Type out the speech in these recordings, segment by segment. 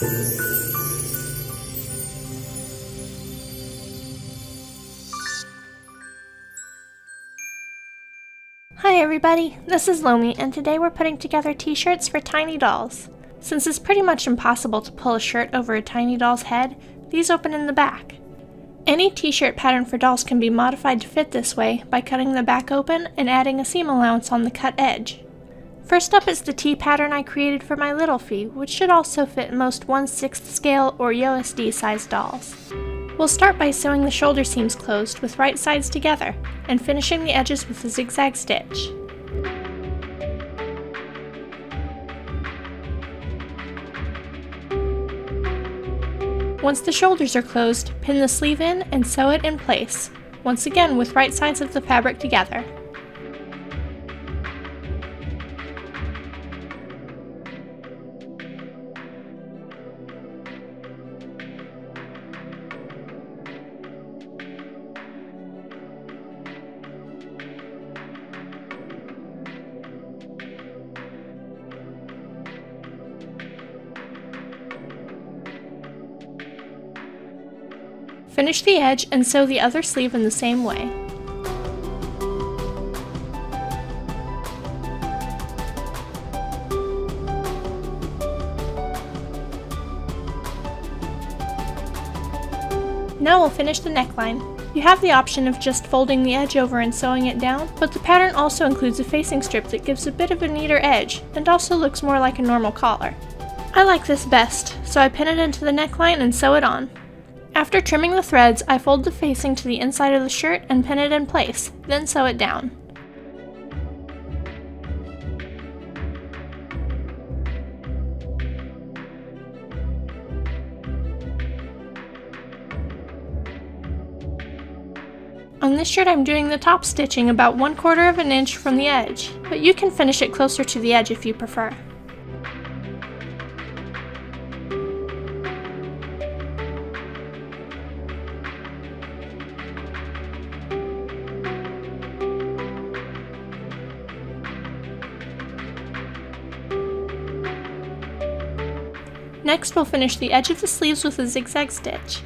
Hi everybody, this is Lomi, and today we're putting together t-shirts for tiny dolls. Since it's pretty much impossible to pull a shirt over a tiny doll's head, these open in the back. Any t-shirt pattern for dolls can be modified to fit this way by cutting the back open and adding a seam allowance on the cut edge. First up is the T pattern I created for my LittleFee, which should also fit most 1/6 scale or USD sized dolls. We'll start by sewing the shoulder seams closed with right sides together, and finishing the edges with a zigzag stitch. Once the shoulders are closed, pin the sleeve in and sew it in place, once again with right sides of the fabric together. Finish the edge and sew the other sleeve in the same way. Now we'll finish the neckline. You have the option of just folding the edge over and sewing it down, but the pattern also includes a facing strip that gives a bit of a neater edge and also looks more like a normal collar. I like this best, so I pin it into the neckline and sew it on. After trimming the threads, I fold the facing to the inside of the shirt and pin it in place, then sew it down. On this shirt I'm doing the top stitching about 1/4 of an inch from the edge, but you can finish it closer to the edge if you prefer. Next, we'll finish the edge of the sleeves with a zigzag stitch.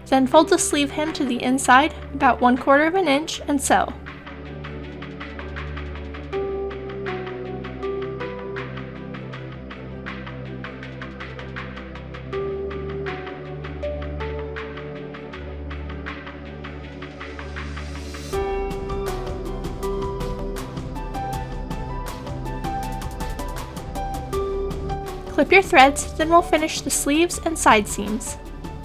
Then fold the sleeve hem to the inside, about 1/4 of an inch, and sew. Clip your threads, then we'll finish the sleeves and side seams.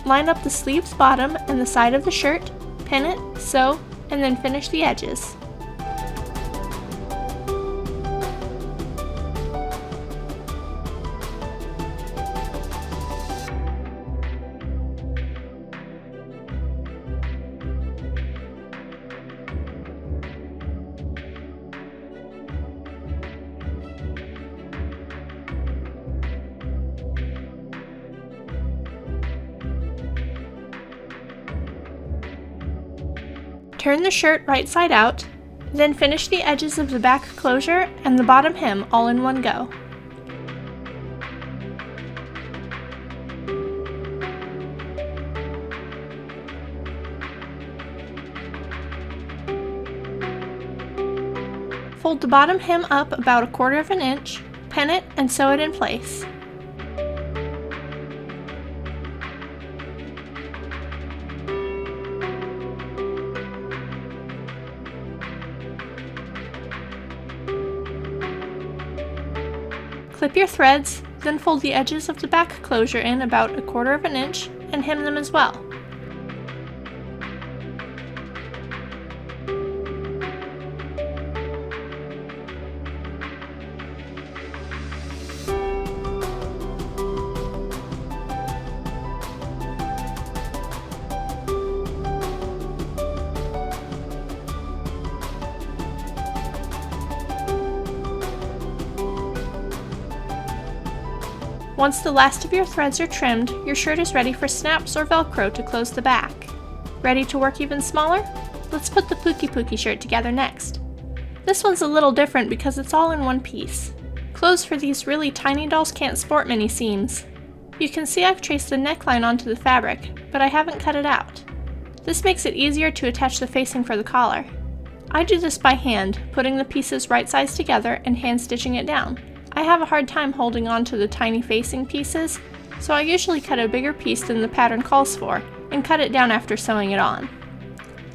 Line up the sleeves bottom and the side of the shirt, pin it, sew, and then finish the edges. Turn the shirt right side out, then finish the edges of the back closure and the bottom hem all in one go. Fold the bottom hem up about 1/4 of an inch, pin it, and sew it in place. Clip your threads, then fold the edges of the back closure in about 1/4 of an inch and hem them as well. Once the last of your threads are trimmed, your shirt is ready for snaps or Velcro to close the back. Ready to work even smaller? Let's put the PukiPuki shirt together next. This one's a little different because it's all in one piece. Clothes for these really tiny dolls can't sport many seams. You can see I've traced the neckline onto the fabric, but I haven't cut it out. This makes it easier to attach the facing for the collar. I do this by hand, putting the pieces right size together and hand stitching it down. I have a hard time holding on to the tiny facing pieces, so I usually cut a bigger piece than the pattern calls for, and cut it down after sewing it on.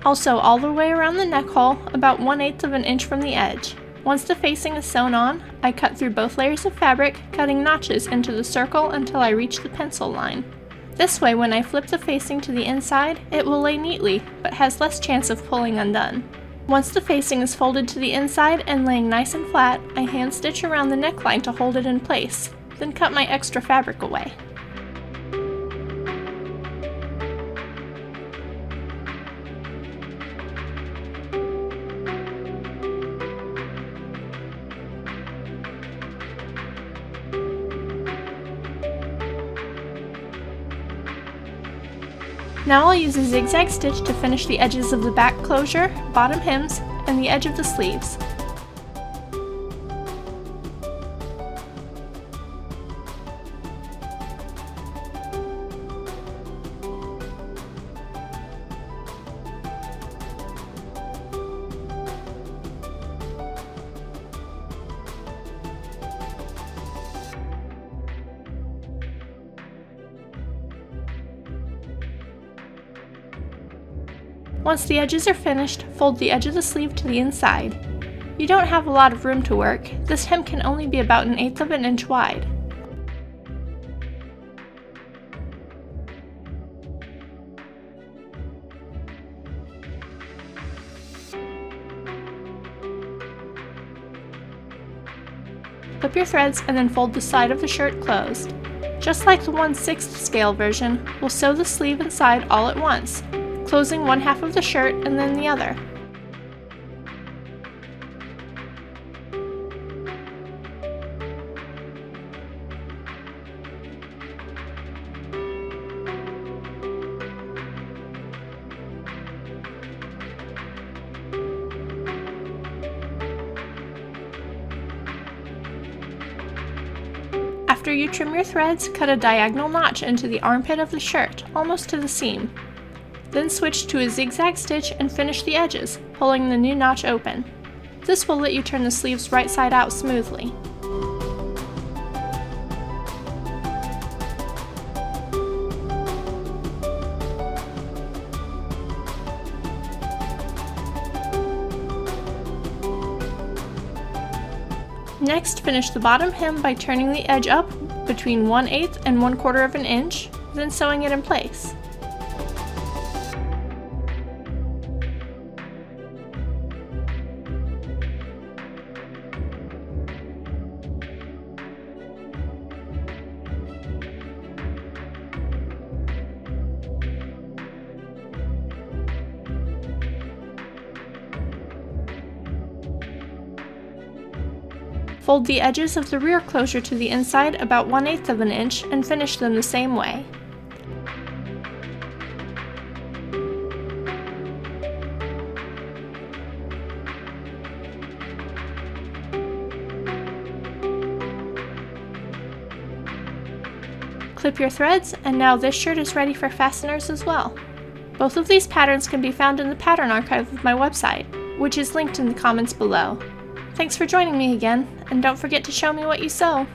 I'll sew all the way around the neck hole, about 1/8 of an inch from the edge. Once the facing is sewn on, I cut through both layers of fabric, cutting notches into the circle until I reach the pencil line. This way, when I flip the facing to the inside, it will lay neatly, but has less chance of pulling undone. Once the facing is folded to the inside and laying nice and flat, I hand stitch around the neckline to hold it in place, then cut my extra fabric away. Now I'll use a zigzag stitch to finish the edges of the back closure, bottom hems, and the edge of the sleeves. Once the edges are finished, fold the edge of the sleeve to the inside. You don't have a lot of room to work. This hem can only be about 1/8 of an inch wide. Clip your threads and then fold the side of the shirt closed. Just like the 1/6 scale version, we'll sew the sleeve and side all at once, closing one half of the shirt and then the other. After you trim your threads, cut a diagonal notch into the armpit of the shirt, almost to the seam. Then switch to a zigzag stitch and finish the edges, pulling the new notch open. This will let you turn the sleeves right side out smoothly. Next, finish the bottom hem by turning the edge up between 1/8 and 1/4 of an inch, then sewing it in place. Fold the edges of the rear closure to the inside about 1/8 of an inch and finish them the same way. Clip your threads, and now this shirt is ready for fasteners as well. Both of these patterns can be found in the pattern archive of my website, which is linked in the comments below. Thanks for joining me again, and don't forget to show me what you sew.